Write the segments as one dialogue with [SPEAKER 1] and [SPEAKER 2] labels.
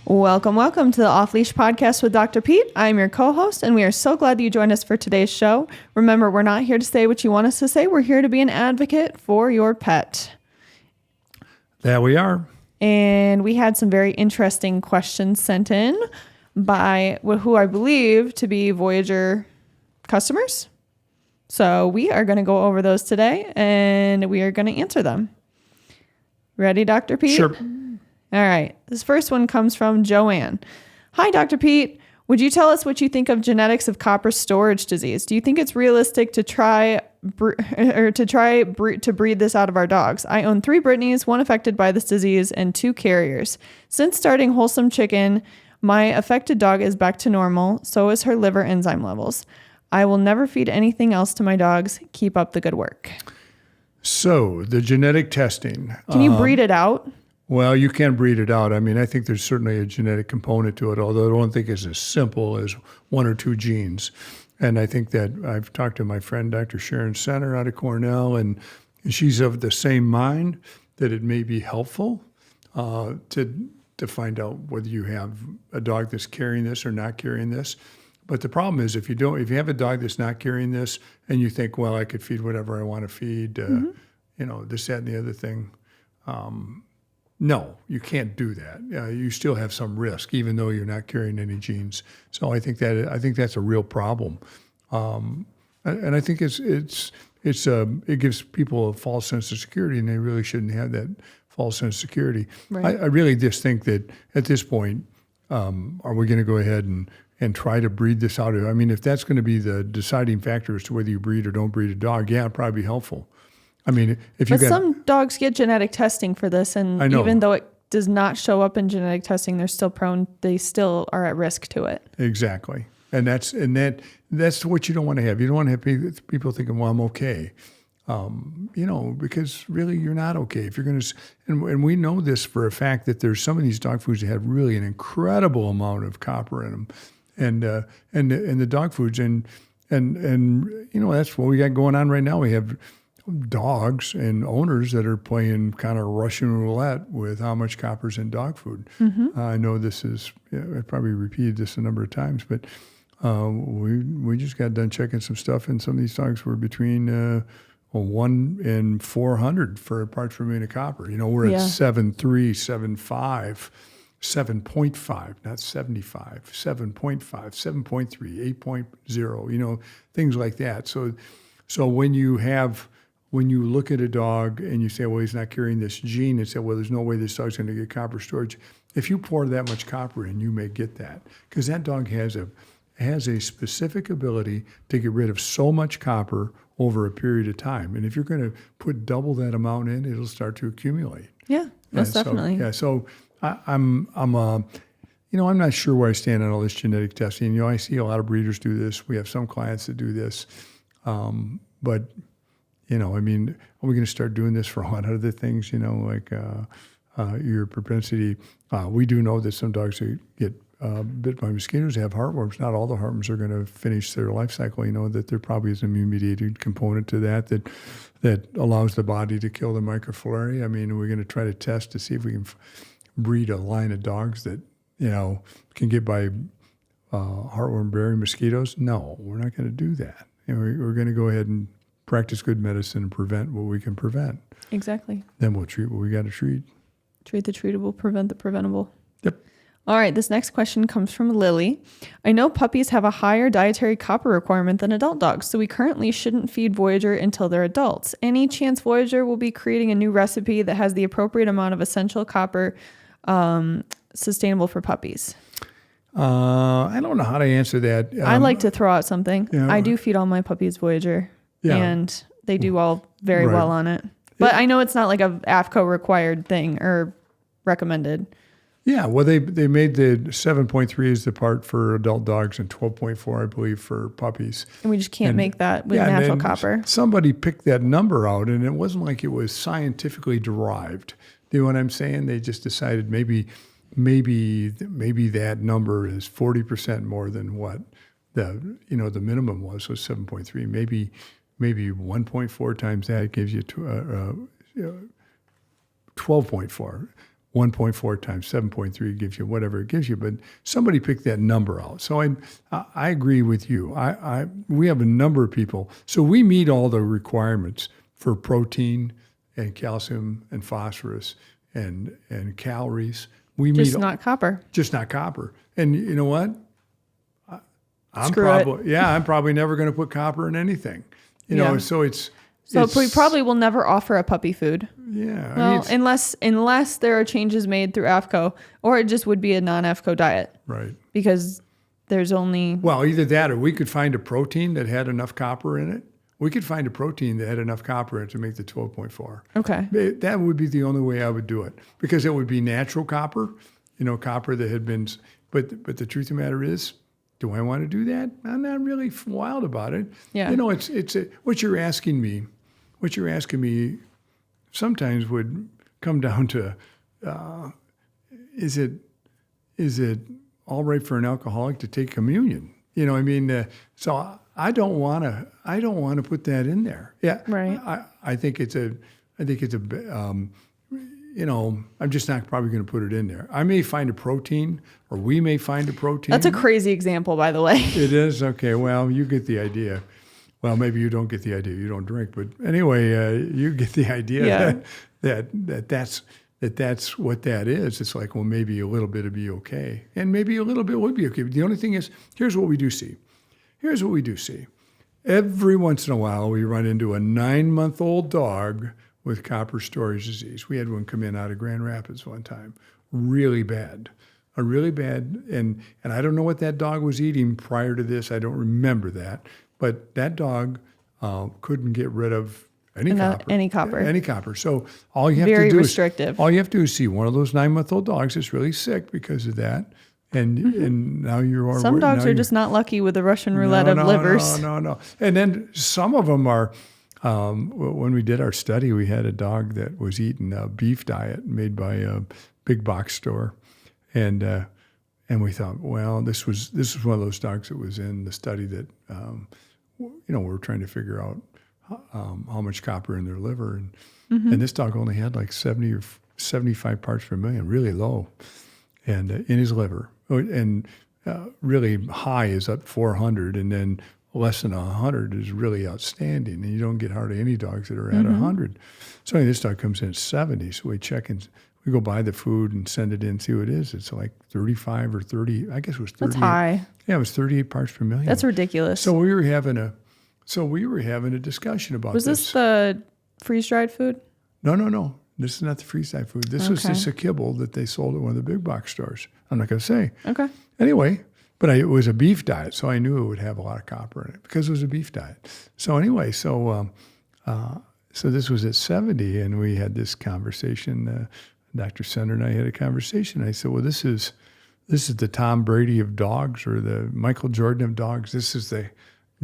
[SPEAKER 1] Welcome to the Off Leash Podcast with Dr. Pete. I'm your co-host, and we are so glad that you joined us for today's show. Remember, we're not here to say what you want us to say. We're here to be an advocate for your pet.
[SPEAKER 2] There we are.
[SPEAKER 1] And we had some very interesting questions sent in by who I believe to be Voyager customers. So we are going to go over those today, and we are going to answer them. Ready, Dr. Pete?
[SPEAKER 2] Sure.
[SPEAKER 1] All right. This first one comes from Joanne. Hi, Dr. Pete. Would you tell us what you think of genetics of copper storage disease? Do you think it's realistic to to breed this out of our dogs? I own 3 Britneys, 1 affected by this disease, and 2 carriers. Since starting Wholesome Chicken, my affected dog is back to normal. So is her liver enzyme levels. I will never feed anything else to my dogs. Keep up the good work.
[SPEAKER 2] So the genetic testing.
[SPEAKER 1] Can you breed it out?
[SPEAKER 2] Well, you can breed it out. I mean, I think there's certainly a genetic component to it, although I don't think it's as simple as 1 or 2 genes. And I think that I've talked to my friend, Dr. Sharon Center out of Cornell, and she's of the same mind that it may be helpful to find out whether you have a dog that's carrying this or not carrying this. But the problem is if you have a dog that's not carrying this and you think, well, I could feed whatever I want to feed, this, that, and the other thing. No, you can't do that. You still have some risk, even though you're not carrying any genes. So I think that's a real problem, and I think it gives people a false sense of security, and they really shouldn't have that false sense of security.
[SPEAKER 1] Right.
[SPEAKER 2] I really just think that at this point, are we going to go ahead and try to breed this out? I mean, if that's going to be the deciding factor as to whether you breed or don't breed a dog, yeah, it'd probably be helpful. I mean,
[SPEAKER 1] some dogs get genetic testing for this, and even though it does not show up in genetic testing, they still are at risk to it.
[SPEAKER 2] Exactly. And that's what you don't want to have. You don't want to have people thinking, well, I'm okay. Because really you're not okay. If you're going to, and we know this for a fact that there's some of these dog foods that have really an incredible amount of copper in them, and the dog foods, and that's what we got going on right now. We have dogs and owners that are playing kind of Russian roulette with how much copper's in dog food. Mm-hmm. I know I probably repeated this a number of times, but we just got done checking some stuff, and some of these dogs were between 1 and 400 for parts per million of copper. We're at 7.3, 7.5, 7.5, not 75, 7.5, 7.3, 8.0, things like that. So when you look at a dog and you say, well, he's not carrying this gene, and say, well, there's no way this dog's going to get copper storage. If you pour that much copper in, you may get that, because that dog has a specific ability to get rid of so much copper over a period of time. And if you're going to put double that amount in, it'll start to accumulate.
[SPEAKER 1] Yeah, most definitely.
[SPEAKER 2] So I'm not sure where I stand on all this genetic testing. I see a lot of breeders do this. We have some clients that do this, but. Are we going to start doing this for a lot of other things, like your propensity? We do know that some dogs that get bit by mosquitoes have heartworms. Not all the heartworms are going to finish their life cycle. That there probably is an immune-mediated component to that allows the body to kill the microflora. I mean, we're going to try to test to see if we can breed a line of dogs that, can get by heartworm-bearing mosquitoes. No, we're not going to do that. We're going to go ahead and practice good medicine and prevent what we can prevent.
[SPEAKER 1] Exactly.
[SPEAKER 2] Then we'll treat what we got to treat.
[SPEAKER 1] Treat the treatable, prevent the preventable.
[SPEAKER 2] Yep.
[SPEAKER 1] All right, this next question comes from Lily. I know puppies have a higher dietary copper requirement than adult dogs, so we currently shouldn't feed Voyager until they're adults. Any chance Voyager will be creating a new recipe that has the appropriate amount of essential copper sustainable for puppies?
[SPEAKER 2] I don't know how to answer that.
[SPEAKER 1] I like to throw out something. I do feed all my puppies Voyager. Yeah. And they do all very well on it. But I know it's not like a AFCO required thing or recommended.
[SPEAKER 2] Yeah, well, they made the 7.3 is the part for adult dogs and 12.4, I believe, for puppies.
[SPEAKER 1] And we just can't make that with natural copper.
[SPEAKER 2] Somebody picked that number out, and it wasn't like it was scientifically derived. Do you know what I'm saying? They just decided maybe that number is 40% more than what the minimum was 7.3. Maybe 1.4 times that gives you 12.4. 1.4 times 7.3 gives you whatever it gives you, but somebody picked that number out. So I agree with you. We have a number of people. So we meet all the requirements for protein and calcium and phosphorus and calories. We
[SPEAKER 1] Just
[SPEAKER 2] meet
[SPEAKER 1] not copper.
[SPEAKER 2] just not copper. And you know what? I'm
[SPEAKER 1] Screw it.
[SPEAKER 2] probably never going to put copper in anything. You know,
[SPEAKER 1] Yeah.
[SPEAKER 2] so it's
[SPEAKER 1] We probably will never offer a puppy food.
[SPEAKER 2] yeah.
[SPEAKER 1] Well, unless there are changes made through AFCO, or it just would be a non-AFCO diet
[SPEAKER 2] right.
[SPEAKER 1] because there's only
[SPEAKER 2] Well, either that or we could find a protein that had enough copper in it. We could find a protein that had enough copper in it to make the 12.4.
[SPEAKER 1] okay.
[SPEAKER 2] That would be the only way I would do it because it would be natural copper, copper that had been. But the truth of the matter is, do I want to do that? I'm not really wild about it.
[SPEAKER 1] Yeah.
[SPEAKER 2] It's what you're asking me. What you're asking me sometimes would come down to, is it all right for an alcoholic to take communion? So I don't want to put that in there. Yeah.
[SPEAKER 1] Right.
[SPEAKER 2] I think it's a, I'm just not probably going to put it in there. I may find a protein, or we may find a protein.
[SPEAKER 1] That's a crazy example, by the way.
[SPEAKER 2] It is? Okay, well, you get the idea. Well, maybe you don't get the idea. You don't drink. But anyway, you get the idea that's what that is. It's like, well, maybe a little bit would be okay. And maybe a little bit would be okay. But the only thing is, here's what we do see. Every once in a while, we run into a 9-month-old dog with copper storage disease. We had one come in out of Grand Rapids one time, really bad, and I don't know what that dog was eating prior to this. I don't remember that, but that dog couldn't get rid of any copper. So all you have
[SPEAKER 1] Very
[SPEAKER 2] to do
[SPEAKER 1] restrictive.
[SPEAKER 2] all you have to do is see one of those 9-month-old dogs that's really sick because of that, and now you're
[SPEAKER 1] Some dogs are just not lucky with the Russian roulette of livers.
[SPEAKER 2] No. And then some of them are. When we did our study, we had a dog that was eating a beef diet made by a big box store, and we thought, well, this was one of those dogs that was in the study that we're trying to figure out how much copper in their liver, and this dog only had like 70 or 75 parts per million, really low, and in his liver, and really high is up 400, and then less than 100 is really outstanding, and you don't get hardly any dogs that are at 100. So this dog comes in at 70, so we check and we go buy the food and send it in and see what it is. It's like 35 or 30, I guess it was 38.
[SPEAKER 1] That's high.
[SPEAKER 2] Yeah, it was 38 parts per million.
[SPEAKER 1] That's ridiculous.
[SPEAKER 2] So we were having a discussion about this.
[SPEAKER 1] Was this the freeze-dried food?
[SPEAKER 2] No. This is not the freeze-dried food. This was just a kibble that they sold at one of the big box stores. I'm not going to say.
[SPEAKER 1] Okay.
[SPEAKER 2] Anyway, but it was a beef diet, so I knew it would have a lot of copper in it because it was a beef diet. So anyway, so this was at 70, and we had this conversation. Dr. Sender and I had a conversation. I said, well, this is the Tom Brady of dogs, or the Michael Jordan of dogs. This is the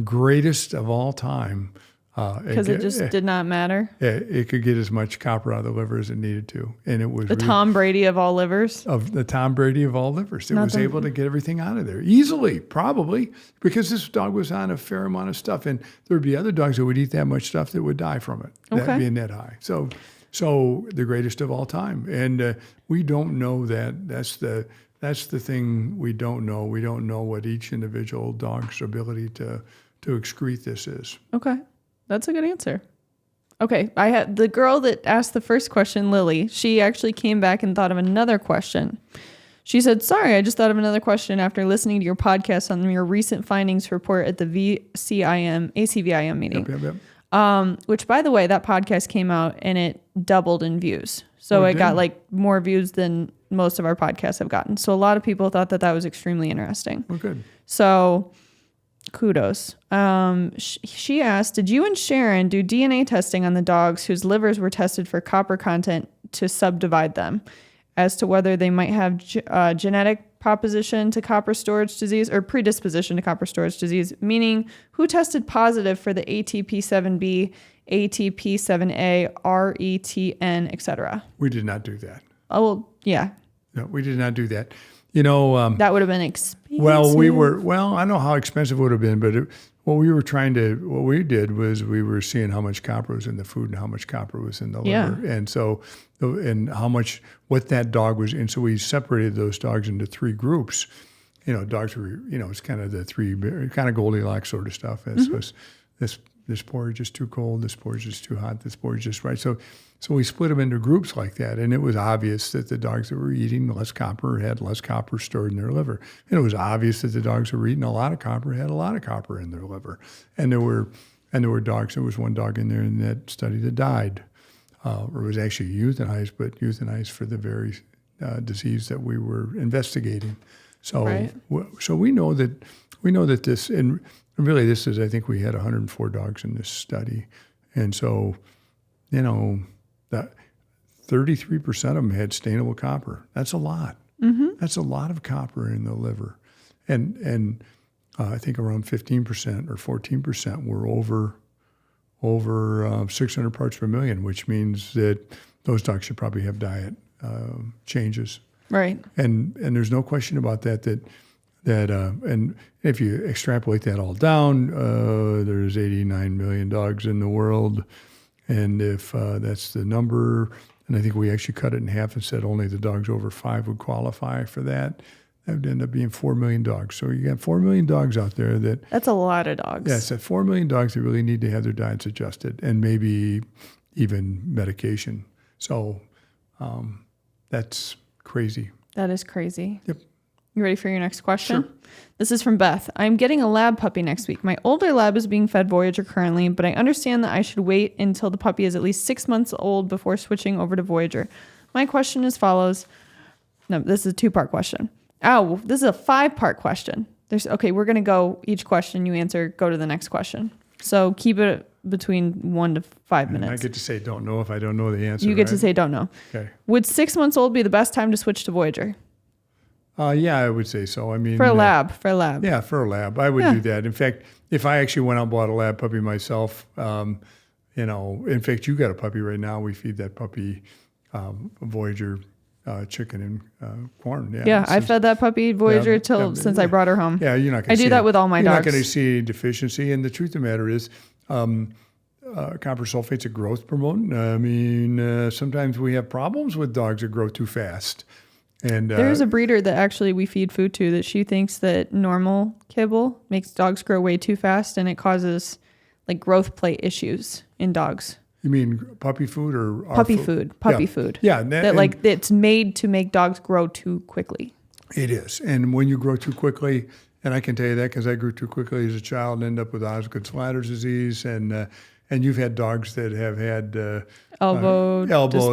[SPEAKER 2] greatest of all time.
[SPEAKER 1] Because it just did not matter.
[SPEAKER 2] It could get as much copper out of the liver as it needed to, and it was
[SPEAKER 1] the Tom Brady of all livers.
[SPEAKER 2] The Tom Brady of all livers. It was able to get everything out of there easily, probably because this dog was on a fair amount of stuff, and there would be other dogs that would eat that much stuff that would die from it. That being that high. So the greatest of all time, and we don't know that. That's the thing we don't know. We don't know what each individual dog's ability to excrete this is.
[SPEAKER 1] Okay. That's a good answer. Okay, I had the girl that asked the first question, Lily. She actually came back and thought of another question. She said, sorry, I just thought of another question after listening to your podcast on your recent findings report at the ACVIM meeting.
[SPEAKER 2] Yep.
[SPEAKER 1] Which, by the way, that podcast came out and it doubled in views. So it got like more views than most of our podcasts have gotten. So a lot of people thought that was extremely interesting.
[SPEAKER 2] Well, good.
[SPEAKER 1] So kudos. She asked, did you and Sharon do DNA testing on the dogs whose livers were tested for copper content to subdivide them as to whether they might have genetic proposition to copper storage disease or predisposition to copper storage disease, meaning who tested positive for the ATP7B, ATP7A, RETN, etc.?
[SPEAKER 2] We did not do that.
[SPEAKER 1] Oh, well, yeah.
[SPEAKER 2] No, we did not do that.
[SPEAKER 1] That would have been expensive.
[SPEAKER 2] Well, I don't know how expensive it would have been, but what we did was we were seeing how much copper was in the food and how much copper was in the
[SPEAKER 1] Yeah.
[SPEAKER 2] liver. And so, and what that dog was. And so we separated those dogs into 3 groups. Dogs were, it's kind of the 3, kind of Goldilocks sort of stuff. And so it's this porridge is too cold, this porridge is too hot, this porridge is right. So we split them into groups like that. And it was obvious that the dogs that were eating less copper had less copper stored in their liver. And it was obvious that the dogs that were eating a lot of copper had a lot of copper in their liver. And there were dogs, there was one dog in there in that study that died, or was actually euthanized, but euthanized for the very disease that we were investigating. So,
[SPEAKER 1] Right.
[SPEAKER 2] So we know that this, and really this is, I think we had 104 dogs in this study. And so, that 33% of them had stainable copper. That's a lot. Mm-hmm. That's a lot of copper in the liver. And I think around 15% or 14% were over 600 parts per million, which means that those dogs should probably have diet changes.
[SPEAKER 1] Right.
[SPEAKER 2] And there's no question about that. And if you extrapolate that all down, there's 89 million dogs in the world, and if that's the number, and I think we actually cut it in half and said only the dogs over 5 would qualify for that. That would end up being 4 million dogs. So you got 4 million dogs out there
[SPEAKER 1] That's a lot of dogs.
[SPEAKER 2] Yes, that 4 million dogs that really need to have their diets adjusted, and maybe even medication. So that's crazy.
[SPEAKER 1] That is crazy.
[SPEAKER 2] Yep.
[SPEAKER 1] You ready for your next question?
[SPEAKER 2] Sure.
[SPEAKER 1] This is from Beth. I'm getting a lab puppy next week. My older lab is being fed Voyager currently, but I understand that I should wait until the puppy is at least 6 months old before switching over to Voyager. My question is follows. No, this is a 2-part question. Oh, this is a 5-part question. We're going to go each question you answer, go to the next question. So keep it between 1 to 5 minutes.
[SPEAKER 2] I get to say don't know if I don't know the answer.
[SPEAKER 1] You get to say don't know.
[SPEAKER 2] Okay.
[SPEAKER 1] Would 6 months old be the best time to switch to Voyager?
[SPEAKER 2] Yeah, I would say so. I mean,
[SPEAKER 1] For a lab.
[SPEAKER 2] Yeah, for a lab, I would do that. In fact, if I actually went out and bought a lab puppy myself, in fact, you got a puppy right now. We feed that puppy Voyager chicken and corn.
[SPEAKER 1] Yeah, I fed that puppy Voyager since I brought her home.
[SPEAKER 2] Yeah, you're not going to
[SPEAKER 1] I do that with all my dogs.
[SPEAKER 2] You're not going to see any deficiency. And the truth of the matter is, copper sulfate's a growth promotant. I mean, sometimes we have problems with dogs that grow too fast. And
[SPEAKER 1] there's a breeder that actually we feed food to that she thinks that normal kibble makes dogs grow way too fast, and it causes like growth plate issues in dogs.
[SPEAKER 2] You mean puppy food or our
[SPEAKER 1] puppy food? Puppy food.
[SPEAKER 2] Yeah,
[SPEAKER 1] it's made to make dogs grow too quickly.
[SPEAKER 2] It is, and when you grow too quickly, and I can tell you that because I grew too quickly as a child and ended up with Osgood-Schlatter disease, and you've had dogs that have had elbow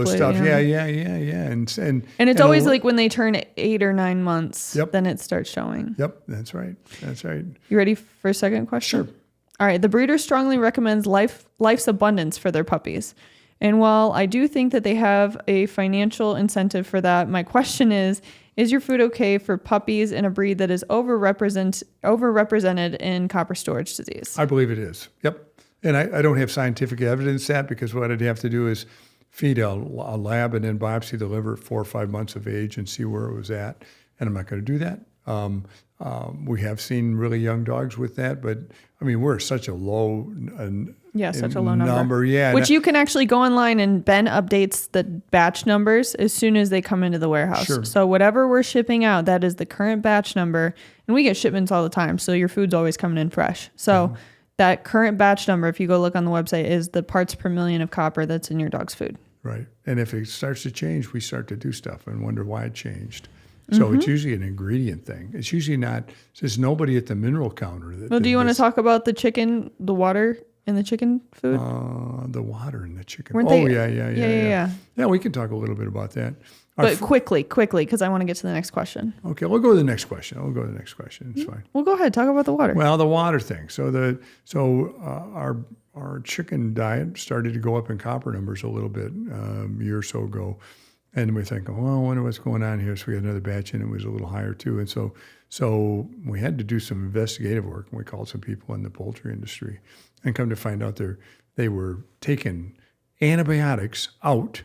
[SPEAKER 2] stuff. Yeah. And
[SPEAKER 1] it's always like when they turn 8 or 9 months,
[SPEAKER 2] Yep.
[SPEAKER 1] then it starts showing.
[SPEAKER 2] Yep, that's right.
[SPEAKER 1] You ready for a second question?
[SPEAKER 2] Sure.
[SPEAKER 1] All right. The breeder strongly recommends life's abundance for their puppies. And while I do think that they have a financial incentive for that, my question is your food okay for puppies in a breed that is overrepresented in copper storage disease?
[SPEAKER 2] I believe it is. Yep. And I don't have scientific evidence that, because what I'd have to do is feed a lab and then biopsy the liver at 4 or 5 months of age and see where it was at. And I'm not going to do that. We have seen really young dogs with that, but I mean, we're such a low
[SPEAKER 1] such a low number.
[SPEAKER 2] Yeah,
[SPEAKER 1] which you can actually go online, and Ben updates the batch numbers as soon as they come into the warehouse.
[SPEAKER 2] Sure.
[SPEAKER 1] So whatever we're shipping out, that is the current batch number, and we get shipments all the time, so your food's always coming in fresh. So that current batch number, if you go look on the website, is the parts per million of copper that's in your dog's food.
[SPEAKER 2] Right. And if it starts to change, we start to do stuff and wonder why it changed. So it's usually an ingredient thing. It's usually not, there's nobody at the mineral counter.
[SPEAKER 1] Do you want to talk about the water in the chicken food?
[SPEAKER 2] The water in the chicken.
[SPEAKER 1] Yeah.
[SPEAKER 2] Yeah, we can talk a little bit about that.
[SPEAKER 1] But quickly, because I want to get to the next question.
[SPEAKER 2] Okay, we'll go to the next question. It's fine.
[SPEAKER 1] Well, go ahead. Talk about the water.
[SPEAKER 2] Well, the water thing. So our chicken diet started to go up in copper numbers a little bit a year or so ago. And we're thinking, well, I wonder what's going on here. So we had another batch in, it was a little higher too. And so we had to do some investigative work, and we called some people in the poultry industry, and come to find out they were taking antibiotics out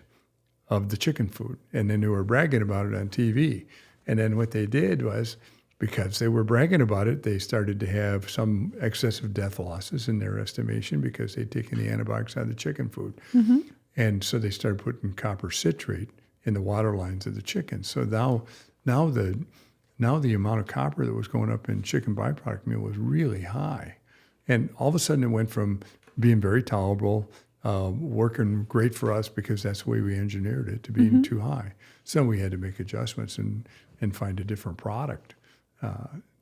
[SPEAKER 2] of the chicken food. And then they were bragging about it on TV. And then what they did was, because they were bragging about it, they started to have some excessive death losses in their estimation because they'd taken the antibiotics out of the chicken food. And so they started putting copper citrate in the water lines of the chicken. So now the amount of copper that was going up in chicken byproduct meal was really high. And all of a sudden it went from being very tolerable, working great for us because that's the way we engineered it, to being too high. So we had to make adjustments and find a different product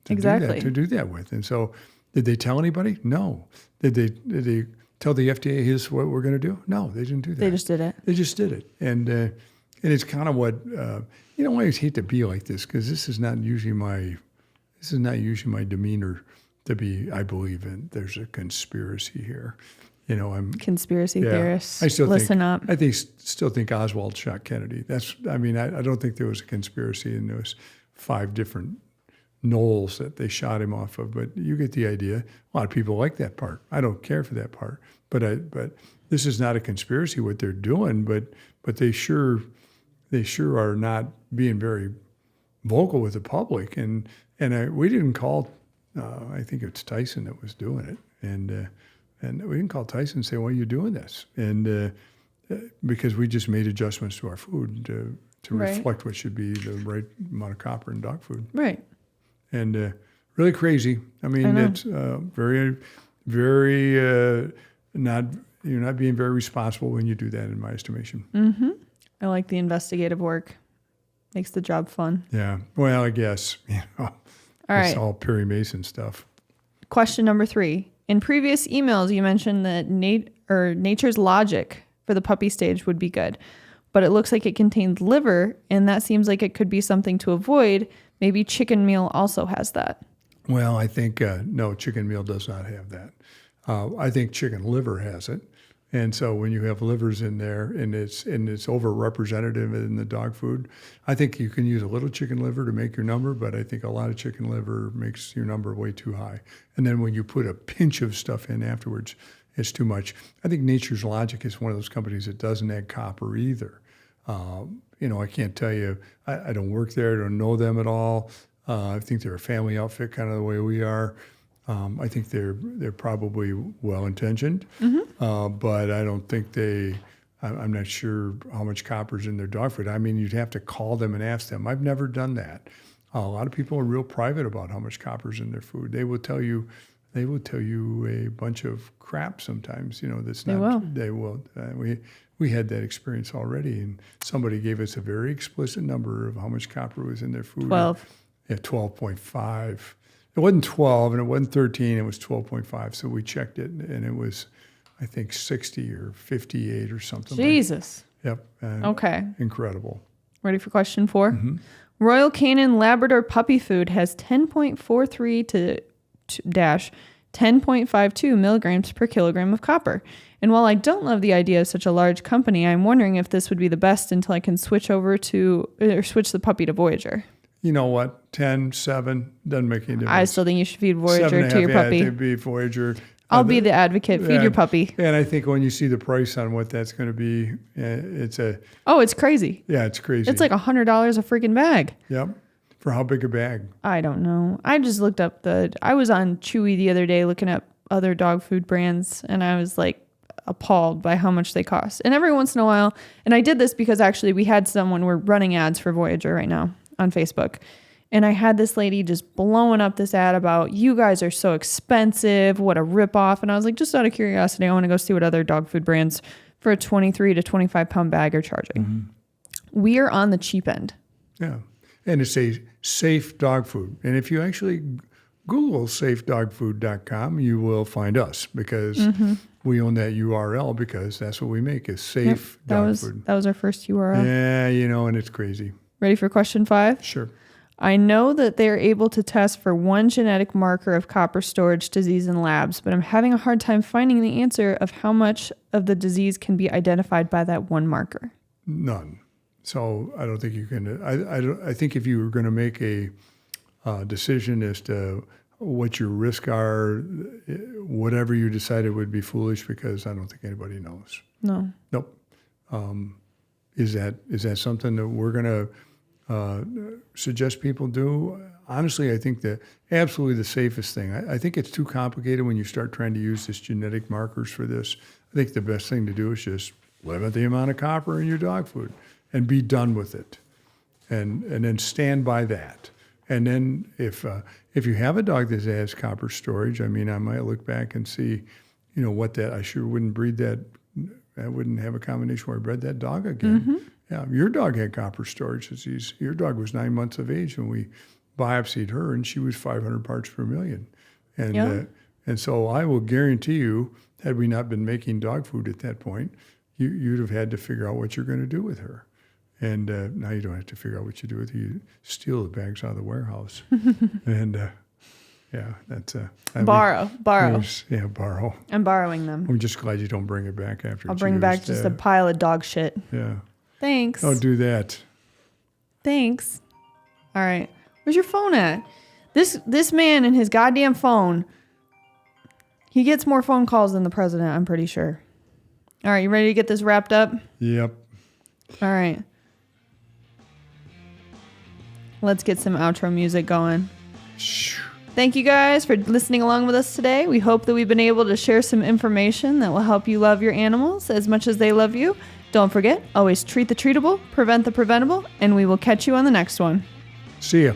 [SPEAKER 2] to do that with. And so did they tell anybody? No. Did they tell the FDA here's what we're going to do? No, they didn't do that.
[SPEAKER 1] They just did it.
[SPEAKER 2] They just did it. And it's kind of what, I always hate to be like this because this is not usually my demeanor to be, I believe in, there's a conspiracy here. I'm
[SPEAKER 1] Conspiracy theorists.
[SPEAKER 2] I still
[SPEAKER 1] Listen up.
[SPEAKER 2] still think Oswald shot Kennedy. I don't think there was a conspiracy and there was 5 different knolls that they shot him off of, but you get the idea. A lot of people like that part. I don't care for that part, but this is not a conspiracy what they're doing, but they sure are not being very vocal with the public. And we didn't call. I think it's Tyson that was doing it, and we didn't call Tyson and say, "Why are you doing this?" And because we just made adjustments to our food to reflect what should be the right amount of copper in dog food.
[SPEAKER 1] Right.
[SPEAKER 2] And really crazy. It's very, very not. You're not being very responsible when you do that, in my estimation.
[SPEAKER 1] Mm-hmm. I like the investigative work. Makes the job fun.
[SPEAKER 2] Yeah. Well, I guess,
[SPEAKER 1] All right.
[SPEAKER 2] It's all Perry Mason stuff.
[SPEAKER 1] Question number 3. In previous emails, you mentioned that Nature's Logic for the puppy stage would be good, but it looks like it contains liver, and that seems like it could be something to avoid. Maybe chicken meal also has that.
[SPEAKER 2] Well, I think, no, chicken meal does not have that. I think chicken liver has it. And so when you have livers in there and it's overrepresentative in the dog food, I think you can use a little chicken liver to make your number, but I think a lot of chicken liver makes your number way too high. And then when you put a pinch of stuff in afterwards, it's too much. I think Nature's Logic is one of those companies that doesn't add copper either. I can't tell you, I don't work there, I don't know them at all. I think they're a family outfit kind of the way we are. I think they're probably well-intentioned, but I don't think I'm not sure how much copper's in their dog food. You'd have to call them and ask them. I've never done that. A lot of people are real private about how much copper's in their food. They will tell you a bunch of crap sometimes. That's not. They will. We had that experience already, and somebody gave us a very explicit number of how much copper was in their food.
[SPEAKER 1] 12.
[SPEAKER 2] Yeah, 12.5. It wasn't 12 and it wasn't 13, it was 12.5. So we checked it and it was, I think, 60 or 58 or something.
[SPEAKER 1] Jesus.
[SPEAKER 2] Yep.
[SPEAKER 1] Okay.
[SPEAKER 2] Incredible.
[SPEAKER 1] Ready for question 4? Mm-hmm. Royal Canin Labrador puppy food has 10.43 to 10.52 milligrams per kilogram of copper. And while I don't love the idea of such a large company, I'm wondering if this would be the best until I can switch the puppy to Voyager.
[SPEAKER 2] You know what? 10, 7, doesn't make any difference.
[SPEAKER 1] I still think you should feed Voyager to your puppy.
[SPEAKER 2] Yeah, to be Voyager.
[SPEAKER 1] I'll be the advocate. Feed your puppy.
[SPEAKER 2] And I think when you see the price on what that's going to be,
[SPEAKER 1] it's crazy.
[SPEAKER 2] Yeah, it's crazy.
[SPEAKER 1] It's like $100 a freaking bag.
[SPEAKER 2] Yep. For how big a bag?
[SPEAKER 1] I don't know. I just looked up I was on Chewy the other day looking up other dog food brands, and I was like appalled by how much they cost. And every once in a while, and I did this because actually we're running ads for Voyager right now on Facebook. And I had this lady just blowing up this ad about, you guys are so expensive, what a ripoff. And I was like, just out of curiosity, I want to go see what other dog food brands for a 23 to 25 pound bag are charging. Mm-hmm. We are on the cheap end.
[SPEAKER 2] Yeah. And it's a safe dog food. And if you actually Google safedogfood.com, you will find us because we own that URL because that's what we make is safe dog food.
[SPEAKER 1] That was our first URL.
[SPEAKER 2] Yeah, and it's crazy.
[SPEAKER 1] Ready for question 5?
[SPEAKER 2] Sure.
[SPEAKER 1] I know that they're able to test for one genetic marker of copper storage disease in labs, but I'm having a hard time finding the answer of how much of the disease can be identified by that one marker.
[SPEAKER 2] None. So I don't think you can. I think if you were going to make a decision as to what your risks are, whatever you decided would be foolish because I don't think anybody knows.
[SPEAKER 1] No.
[SPEAKER 2] Nope. Is that something that we're going to suggest people do? honestly, I think absolutely the safest thing. I think it's too complicated when you start trying to use this genetic markers for this. I think the best thing to do is just limit the amount of copper in your dog food and be done with it, and then stand by that. And then if you have a dog that has copper storage, I mean, I might look back and see, what that, I sure wouldn't breed that. I wouldn't have a combination where I bred that dog again.
[SPEAKER 1] Mm-hmm.
[SPEAKER 2] Yeah, your dog had copper storage disease. Your dog was 9 months of age when we biopsied her, and she was 500 parts per million. And and so I will guarantee you, had we not been making dog food at that point, you'd have had to figure out what you're going to do with her. And now you don't have to figure out what you do with her. You steal the bags out of the warehouse. And that's
[SPEAKER 1] borrow.
[SPEAKER 2] Yeah, borrow.
[SPEAKER 1] I'm borrowing them.
[SPEAKER 2] I'm just glad you don't bring it back after.
[SPEAKER 1] I'll bring back just a pile of dog shit.
[SPEAKER 2] Yeah.
[SPEAKER 1] Thanks.
[SPEAKER 2] Don't do that.
[SPEAKER 1] Thanks. All right. Where's your phone at? This man and his goddamn phone. He gets more phone calls than the president, I'm pretty sure. All right, you ready to get this wrapped up?
[SPEAKER 2] Yep.
[SPEAKER 1] All right. Let's get some outro music going. Thank you guys for listening along with us today. We hope that we've been able to share some information that will help you love your animals as much as they love you. Don't forget, always treat the treatable, prevent the preventable, and we will catch you on the next one.
[SPEAKER 2] See ya.